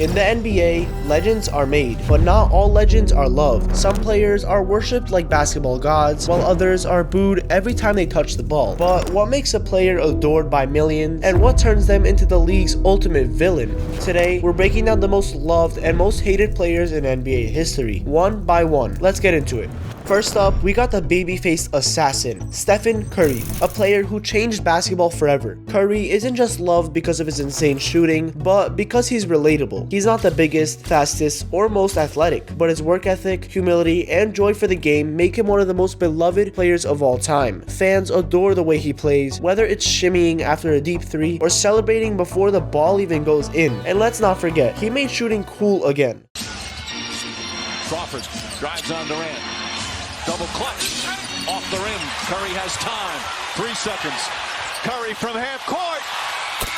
In the NBA, legends are made, but not all legends are loved. Some players are worshipped like basketball gods, while others are booed every time they touch the ball. But what makes a player adored by millions, and what turns them into the league's ultimate villain? Today, we're breaking down the most loved and most hated players in NBA history, one by one. Let's get into it. First up, we got the baby-faced assassin, Stephen Curry, a player who changed basketball forever. Curry isn't just loved because of his insane shooting, but because he's relatable. He's not the biggest, fastest, or most athletic, but his work ethic, humility, and joy for the game make him one of the most beloved players of all time. Fans adore the way he plays, whether it's shimmying after a deep three or celebrating before the ball even goes in. And let's not forget, he made shooting cool again. Crawford drives on Durant. Double clutch. Off the rim. Curry has time. 3 seconds. Curry from half court.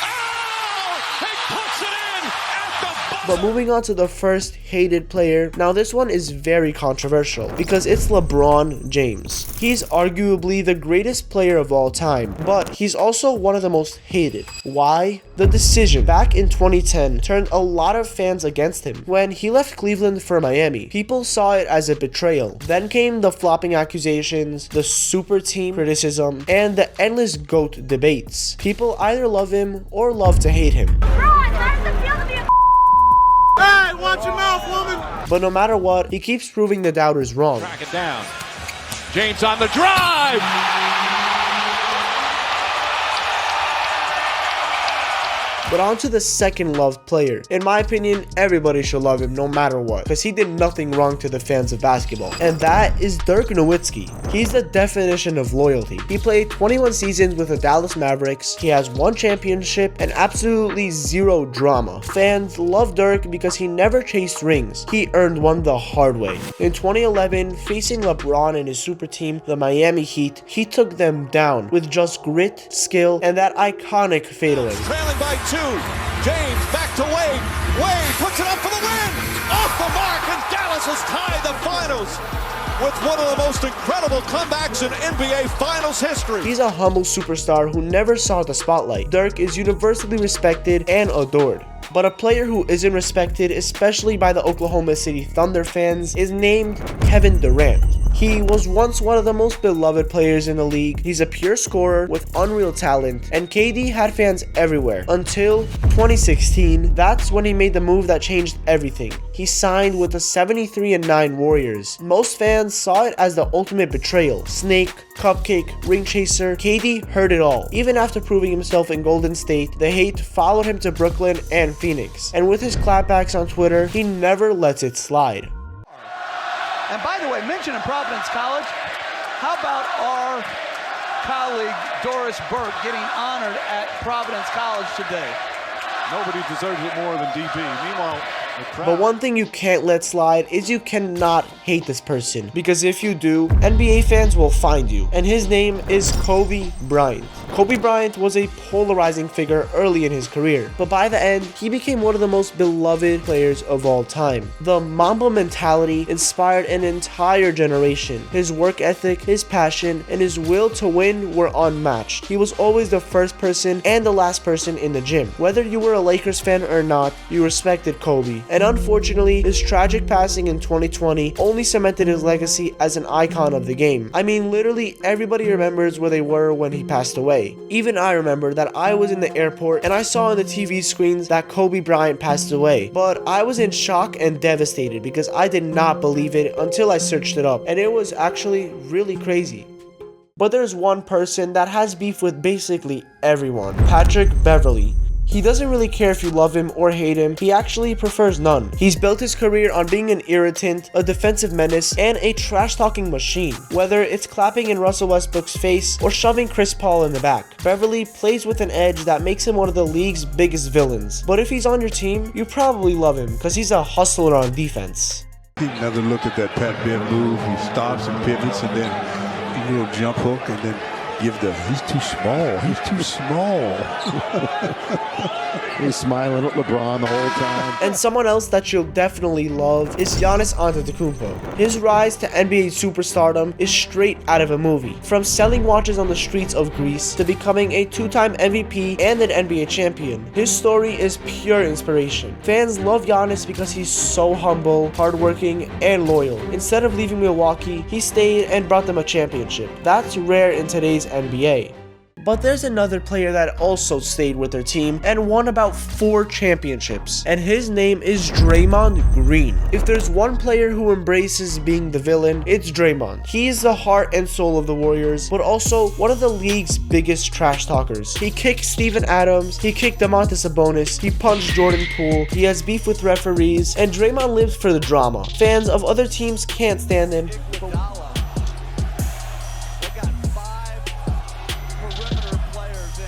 Oh! He puts it in at the buzzer. But moving on to the first hated player. Now this one is very controversial because it's LeBron James. He's arguably the greatest player of all time, but he's also one of the most hated. Why? The decision back in 2010 turned a lot of fans against him. When he left Cleveland for Miami, people saw it as a betrayal. Then came the flopping accusations, the super team criticism, and the endless GOAT debates. People either love him or love to hate him. Hey, watch your mouth, woman! But no matter what, he keeps proving the doubters wrong. Track it down. James on the drive! But on to the second loved player. In my opinion, everybody should love him no matter what, because he did nothing wrong to the fans of basketball. And that is Dirk Nowitzki. He's the definition of loyalty. He played 21 seasons with the Dallas Mavericks. He has 1 championship and absolutely 0 drama. Fans love Dirk because he never chased rings. He earned one the hard way. In 2011, facing LeBron and his super team, the Miami Heat, he took them down with just grit, skill, and that iconic fadeaway. Trailing by 2. James back to Wade. Wade puts it up for the win. Off the mark, and Dallas has tied the finals with one of the most incredible comebacks in NBA Finals history. He's a humble superstar who never saw the spotlight. Dirk is universally respected and adored. But a player who isn't respected, especially by the Oklahoma City Thunder fans, is named Kevin Durant. He was once one of the most beloved players in the league. He's a pure scorer with unreal talent, and KD had fans everywhere. Until 2016, that's when he made the move that changed everything. He signed with the 73-9 Warriors. Most fans saw it as the ultimate betrayal. Snake, cupcake, ring chaser, KD heard it all. Even after proving himself in Golden State, the hate followed him to Brooklyn and Phoenix. And with his clapbacks on Twitter, he never lets it slide. And by the way, mentioning Providence College, how about our colleague Doris Burke getting honored at Providence College today? Nobody deserves it more than DB. Meanwhile, but one thing you can't let slide is you cannot hate this person, because if you do, NBA fans will find you, and his name is Kobe Bryant. Kobe Bryant was a polarizing figure early in his career, but by the end, he became one of the most beloved players of all time. The Mamba mentality inspired an entire generation. His work ethic, his passion, and his will to win were unmatched. He was always the first person and the last person in the gym. Whether you were a Lakers fan or not, you respected Kobe. And unfortunately, his tragic passing in 2020 only cemented his legacy as an icon of the game. I mean, literally everybody remembers where they were when he passed away. Even I remember that I was in the airport and I saw on the TV screens that Kobe Bryant passed away. But I was in shock and devastated because I did not believe it until I searched it up, and it was actually really crazy. But there's one person that has beef with basically everyone: Patrick Beverley. He doesn't really care if you love him or hate him, he actually prefers none. He's built his career on being an irritant, a defensive menace, and a trash-talking machine. Whether it's clapping in Russell Westbrook's face or shoving Chris Paul in the back, Beverley plays with an edge that makes him one of the league's biggest villains. But if he's on your team, you probably love him because he's a hustler on defense. Another look at that Pat Bev move. He stops and pivots and then a little jump hook and then give the, he's too small, he's too small. He's smiling at LeBron the whole time. And someone else that you'll definitely love is Giannis Antetokounmpo. His rise to NBA superstardom is straight out of a movie. From selling watches on the streets of Greece to becoming a two-time MVP and an NBA champion, his story is pure inspiration. Fans love Giannis because he's so humble, hardworking, and loyal. Instead of leaving Milwaukee, he stayed and brought them a championship. That's rare in today's NBA. But there's another player that also stayed with their team and won about 4 championships, and his name is Draymond Green. If there's one player who embraces being the villain, it's Draymond. He's the heart and soul of the Warriors, but also one of the league's biggest trash talkers. He kicked Steven Adams, he kicked Domantas Sabonis, he punched Jordan Poole, he has beef with referees, and Draymond lives for the drama. Fans of other teams can't stand him.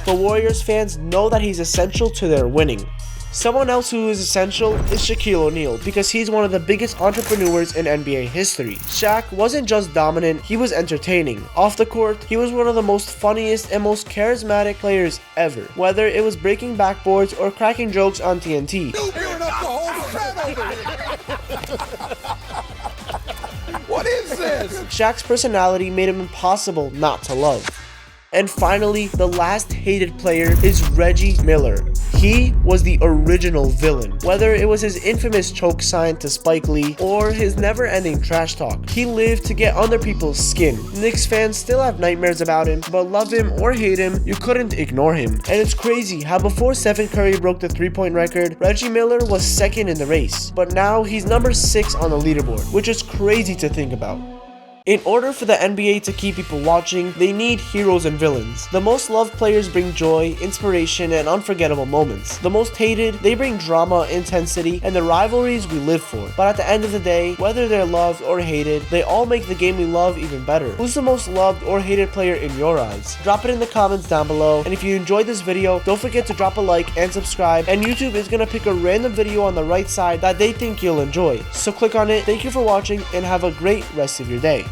But Warriors fans know that he's essential to their winning. Someone else who is essential is Shaquille O'Neal, because he's one of the biggest entrepreneurs in NBA history. Shaq wasn't just dominant, he was entertaining. Off the court, he was one of the most funniest and most charismatic players ever, whether it was breaking backboards or cracking jokes on TNT. What is this? Shaq's personality made him impossible not to love. And finally, the last hated player is Reggie Miller. He was the original villain, whether it was his infamous choke sign to Spike Lee or his never-ending trash talk. He lived to get under people's skin. Knicks fans still have nightmares about him, but love him or hate him, you couldn't ignore him. And it's crazy how before Stephen Curry broke the 3-point record, Reggie Miller was second in the race, but now he's number 6 on the leaderboard, which is crazy to think about. In order for the NBA to keep people watching, they need heroes and villains. The most loved players bring joy, inspiration, and unforgettable moments. The most hated, they bring drama, intensity, and the rivalries we live for. But at the end of the day, whether they're loved or hated, they all make the game we love even better. Who's the most loved or hated player in your eyes? Drop it in the comments down below, and if you enjoyed this video, don't forget to drop a like and subscribe, and YouTube is gonna pick a random video on the right side that they think you'll enjoy. So click on it. Thank you for watching, and have a great rest of your day.